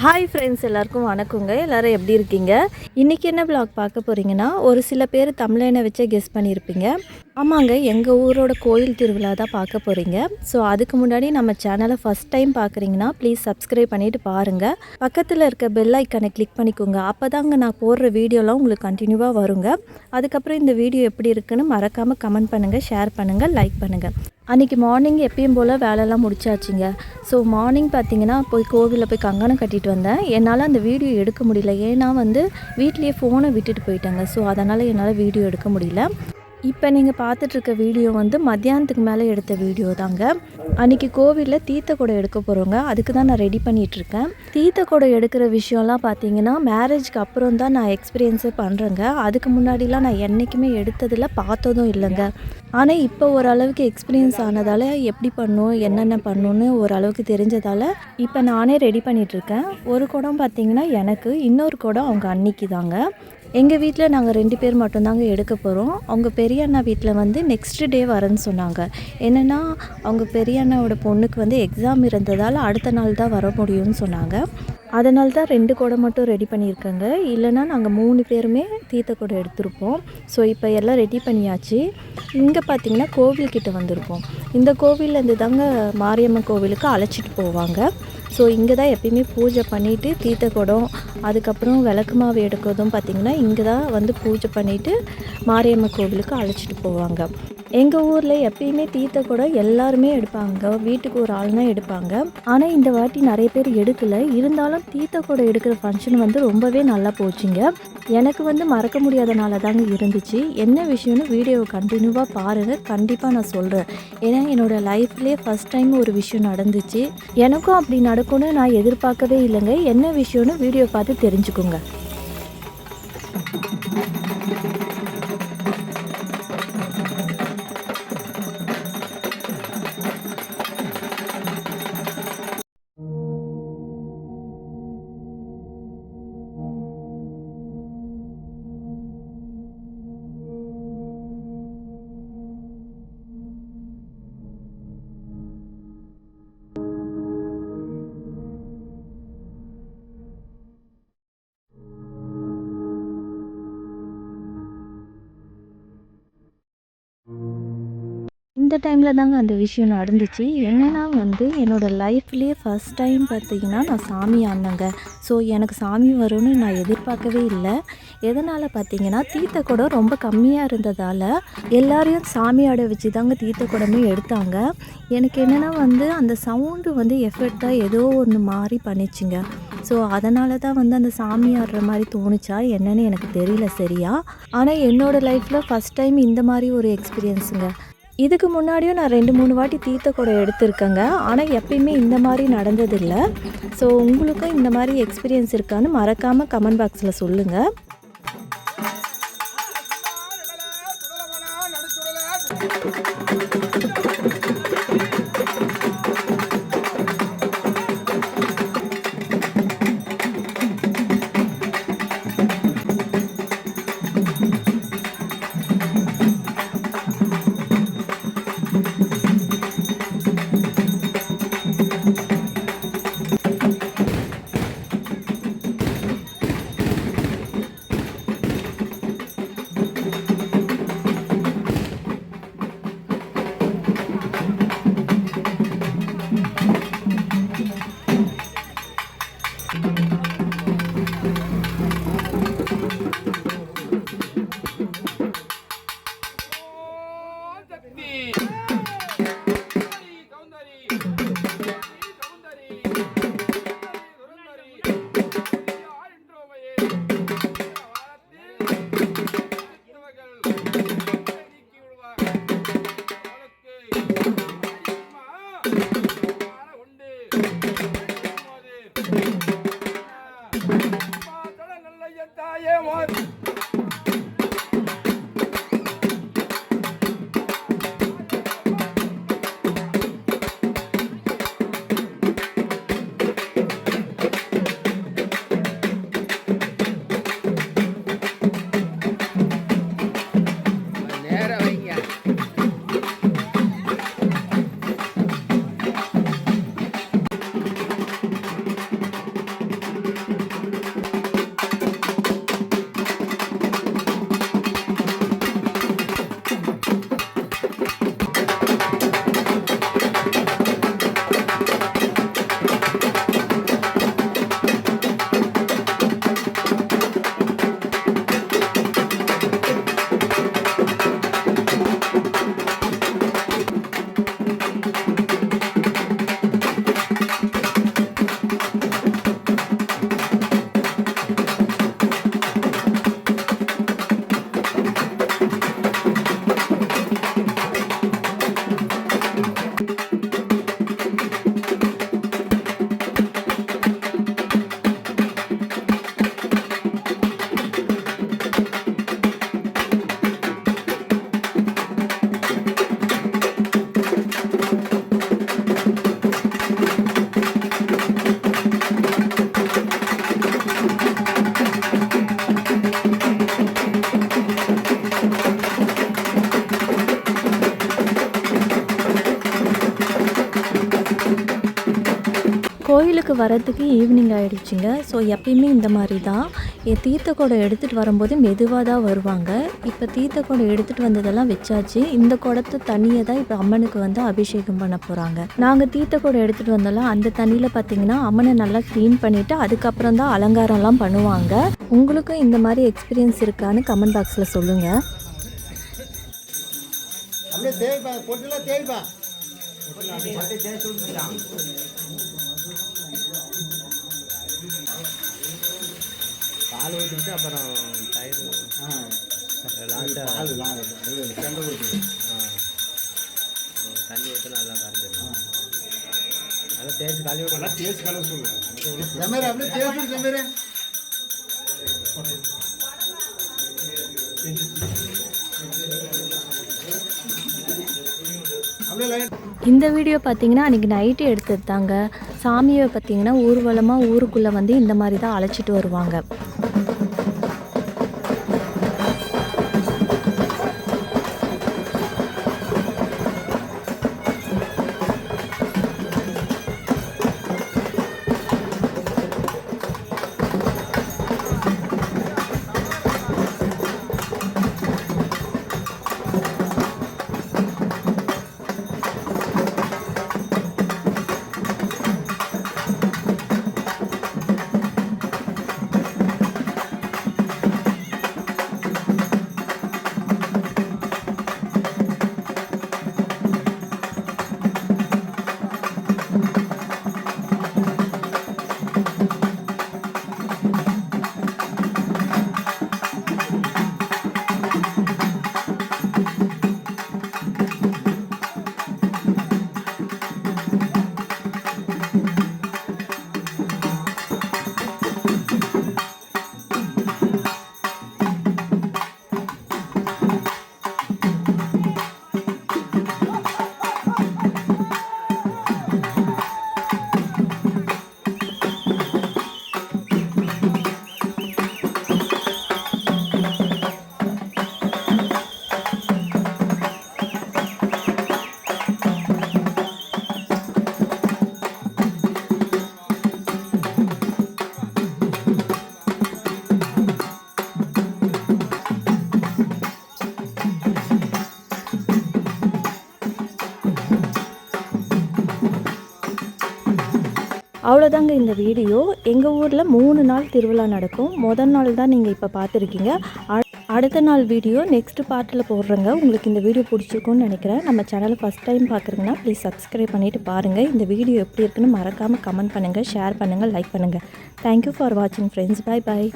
Hi friends, எல்லாருக்கும் வணக்கங்க. எல்லோரும் எப்படி இருக்கீங்க? இன்றைக்கி என்ன vlog பார்க்க போகிறீங்கன்னா, ஒரு சில பேர் தமிழனை வச்சே கெஸ் பண்ணியிருப்பீங்க. ஆமாங்க, எங்கள் ஊரோட கோயில் திருவிழா தான் பார்க்க போகிறீங்க. ஸோ அதுக்கு முன்னாடி நம்ம சேனலை ஃபஸ்ட் டைம் பார்க்குறீங்கன்னா ப்ளீஸ் சப்ஸ்கிரைப் பண்ணிவிட்டு பாருங்கள். பக்கத்தில் இருக்க பெல் ஐக்கானை கிளிக் பண்ணிக்கோங்க. அப்போ தாங்க நான் போடுற வீடியோலாம் உங்களுக்கு கண்டினியூவாக வருங்க. அதுக்கப்புறம் இந்த வீடியோ எப்படி இருக்குன்னு மறக்காமல் கமெண்ட் பண்ணுங்கள், ஷேர் பண்ணுங்கள், லைக் பண்ணுங்கள். அன்றைக்கி மார்னிங் எப்பயும் போல் வேலைலாம் முடிச்சாச்சுங்க. ஸோ மார்னிங் பார்த்திங்கன்னா போய் கோவிலில் போய் கங்கணம் கட்டிட்டு வந்தேன். என்னால் அந்த வீடியோ எடுக்க முடியல. ஏன்னா வீட்லேயே ஃபோனை விட்டுட்டு போயிட்டாங்க. ஸோ அதனால் என்னால் வீடியோ எடுக்க முடியல. இப்போ நீங்கள் பார்த்துட்ருக்க வீடியோ மத்தியானத்துக்கு மேலே எடுத்த வீடியோ தாங்க. அன்றைக்கி கோவிலில் தீர்த்த குடம் எடுக்க போகிறோங்க. அதுக்கு தான் நான் ரெடி பண்ணிகிட்ருக்கேன். தீர்த்த குடம் எடுக்கிற விஷயம்லாம் பார்த்தீங்கன்னா மேரேஜ்க்கு அப்புறம் தான் நான் எக்ஸ்பீரியன்ஸே பண்ணுறேங்க. அதுக்கு முன்னாடிலாம் நான் என்றைக்குமே எடுத்ததில் பார்த்ததும் இல்லைங்க. ஆனால் இப்போ ஓரளவுக்கு எக்ஸ்பீரியன்ஸ் ஆனதால் எப்படி பண்ணணும், என்னென்ன பண்ணணுன்னு ஓரளவுக்கு தெரிஞ்சதால் இப்போ நானே ரெடி பண்ணிகிட்ருக்கேன். ஒரு குடம் பார்த்திங்கன்னா எனக்கு, இன்னொரு குடம் அவங்க அன்னைக்கு தாங்க. எங்கள் வீட்டில் நாங்கள் 2 பேர் மட்டும்தாங்க எடுக்க போகிறோம். அவங்க பெரிய அண்ணா வீட்டில் நெக்ஸ்ட் டே வரேன்னு சொன்னாங்க. என்னென்னா அவங்க பெரிய அண்ணாவோட பொண்ணுக்கு எக்ஸாம் இருந்ததால் அடுத்த நாள் தான் வர முடியும்னு சொன்னாங்க. அதனால தான் 2 குடம் மட்டும் ரெடி பண்ணியிருக்கேங்க. இல்லைனா நாங்கள் 3 பேருமே தீர்த்த குடம் எடுத்திருப்போம். ஸோ இப்போ எல்லாம் ரெடி பண்ணியாச்சு. இங்கே பார்த்திங்கன்னா கோவில்கிட்ட வந்திருக்கோம். இந்த கோவிலேருந்து தாங்க மாரியம்மன் கோவிலுக்கு அழைச்சிட்டு போவாங்க. ஸோ இங்கே தான் எப்பயுமே பூஜை பண்ணிவிட்டு தீர்த்த குடம், அதுக்கப்புறம் விளக்கு மாவு எடுக்கிறதும் பார்த்திங்கன்னா இங்கே தான் பூஜை பண்ணிவிட்டு மாரியம்மன் கோவிலுக்கு அழைச்சிட்டு போவாங்க. எங்கள் ஊரில் எப்பயுமே தீர்த்த குடம் எல்லாருமே எடுப்பாங்க. வீட்டுக்கு ஒரு ஆள் தான் எடுப்பாங்க. ஆனால் இந்த வாட்டி நிறைய பேர் எடுக்கலை. இருந்தாலும் தீர்த்த குடம் எடுக்கிற ஃபங்க்ஷன் ரொம்பவே நல்லா போச்சுங்க. எனக்கு மறக்க முடியாதனால தாங்க இருந்துச்சு. என்ன விஷயம்னு வீடியோவை கண்டினியூவாக பாருங்கள். கண்டிப்பாக நான் சொல்கிறேன். ஏன்னா என்னோடய லைஃப்லேயே ஃபஸ்ட் டைம் ஒரு விஷயம் நடந்துச்சு. எனக்கும் அப்படி நடக்கும்னு நான் எதிர்பார்க்கவே இல்லைங்க. என்ன விஷயம்னு வீடியோ பார்த்து தெரிஞ்சுக்கோங்க. இந்த டைமில் தாங்க அந்த விஷயம் நடந்துச்சு. என்னென்னா என்னோடய லைஃப்லேயே ஃபஸ்ட் டைம் பார்த்திங்கன்னா நான் சாமி ஆடினேங்க. ஸோ எனக்கு சாமி வரும்னு நான் எதிர்பார்க்கவே இல்லை. எதனால் பார்த்திங்கன்னா தீர்த்த குடம் ரொம்ப கம்மியாக இருந்ததால் எல்லாரையும் சாமி ஆட வச்சு தாங்க தீர்த்த குடமே எடுத்தாங்க. எனக்கு என்னென்னா அந்த சவுண்டு எஃபெக்டாக ஏதோ ஒன்று மாதிரி பண்ணிச்சுங்க. ஸோ அதனால தான் அந்த சாமி ஆடுற மாதிரி தோணுச்சா என்னன்னு எனக்கு தெரியல சரியா. ஆனால் என்னோடய லைஃப்பில் ஃபஸ்ட் டைம் இந்த மாதிரி ஒரு எக்ஸ்பீரியன்ஸுங்க. இதுக்கு முன்னாடியும் நான் 2-3 வாட்டி தீர்த்த குடம் எடுத்திருக்கேங்க. ஆனால் எப்பயுமே இந்த மாதிரி நடந்ததில்லை. ஸோ உங்களுக்கும் இந்த மாதிரி எக்ஸ்பீரியன்ஸ் இருக்கான்னு மறக்காமல் கமெண்ட் பாக்ஸில் சொல்லுங்கள். வரதுக்கு ஈவினிங் ஆகிடுச்சிங்க. ஸோ எப்பயுமே இந்த மாதிரி தான் தீர்த்த குடம் எடுத்துகிட்டு வரும்போது மெதுவாக தான் வருவாங்க. இப்போ தீர்த்த குடம் எடுத்துகிட்டு வந்ததெல்லாம் வச்சாச்சு. இந்த குடத்து தண்ணியை தான் இப்போ அம்மனுக்கு வந்து அபிஷேகம் பண்ண போகிறாங்க. நாங்கள் தீர்த்த குடம் எடுத்துகிட்டு வந்தோம்ல, அந்த தண்ணியில் பார்த்திங்கன்னா அம்மனை நல்லா க்ளீன் பண்ணிவிட்டு அதுக்கப்புறம் தான் அலங்காரம்லாம் பண்ணுவாங்க. உங்களுக்கும் இந்த மாதிரி எக்ஸ்பீரியன்ஸ் இருக்கான்னு கமெண்ட் பாக்ஸில் சொல்லுங்கள். பால் ஊற்றிட்டு அப்புறம் தயிர் தண்ணி ஊற்றி நல்லா கரைஞ்சிடும். நல்லா தேய்ச்சி கழுவி விடலாம். தேய்ச்சி கழுவ சொல்லுங்கள். அப்படியே தேய்ச்சி இந்த வீடியோ பார்த்தீங்கன்னா அன்றைக்கி நைட்டு எடுத்தது தாங்க. சாமியை பார்த்தீங்கன்னா ஊர்வலமாக ஊருக்குள்ளே வந்து இந்த மாதிரி தான் அழைச்சிட்டு வருவாங்க. அவ்வளோதாங்க இந்த வீடியோ. எங்கள் ஊரில் 3 நாள் திருவிழா நடக்கும். முதல் நாள் தான் நீங்கள் இப்போ பார்த்துருக்கீங்க. அடுத்த நாள் வீடியோ நெக்ஸ்ட் பார்ட்டில் போடுறேங்க. உங்களுக்கு இந்த வீடியோ பிடிச்சிருக்குன்னு நினைக்கிறேன். நம்ம சேனலை ஃபஸ்ட் டைம் பார்க்குறீங்கன்னா ப்ளீஸ் சப்ஸ்கிரைப் பண்ணிவிட்டு பாருங்கள். இந்த வீடியோ எப்படி இருக்குன்னு மறக்காமல் கமெண்ட் பண்ணுங்கள், ஷேர் பண்ணுங்கள், லைக் பண்ணுங்கள். தேங்க்யூ ஃபார் வாட்சிங் ஃப்ரெண்ட்ஸ். Bye bye.